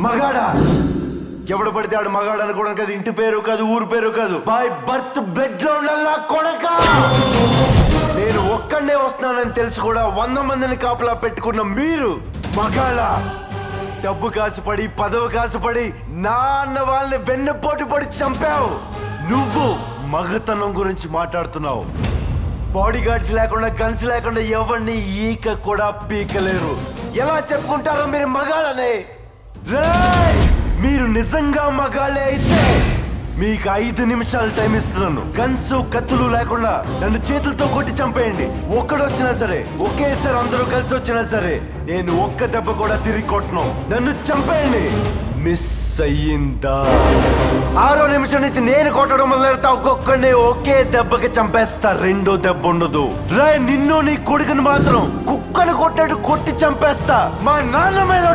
మగాడా ఎవడు పడితే ఆడు మగాడు అనుకోవడం కాదు, ఇంటి పేరు కాదు, ఊరు పేరు కాదు, బై బర్త్ బ్లడ్ లో కొడక. నేను ఒక్కడే వస్తున్నానని తెలిసి కూడా 100 మందిని కాపలా పెట్టుకున్న మీరు మగాళ్ళ. డబ్బు కాసుపడి పదవి కాసుపడి నాన్న వాళ్ళని వెన్నుపోటు పడి చంపావు. నువ్వు మగతనం గురించి మాట్లాడుతున్నావు. బాడీ గార్డ్స్ లేకుండా, గన్స్ లేకుండా ఎవరిని ఈక కూడా పీకలేరు. ఎలా చెప్పుకుంటారో మీరు మగాళ్ళనే? మీరు నిజంగా మగాళ్ళే అయితే మీకు 5 నిమిషాలు టైం ఇస్తున్నాను. గన్స్ కత్తులు లేకుండా నన్ను చేతులతో కొట్టి చంపేయండి. ఒక్కడొచ్చినా సరే, ఒకేసారి అందరూ కలిసి వచ్చినా సరే, నేను ఒక్క దెబ్బ కూడా తిరిగి కొట్టను. నన్ను చంపేయండి. మిస్ అయ్యిందా? 6వ నిమిషం నుంచి నేను కొట్టడం మొదలెడతా. ఒక్కొక్కడిని ఒకే దెబ్బకి చంపేస్తా. రెండో దెబ్బ ఉండదు. నిన్ను నీ కొడుకుని మాత్రం కుక్కను కొట్టాడు కొట్టి చంపేస్తా. మా నాన్న మీద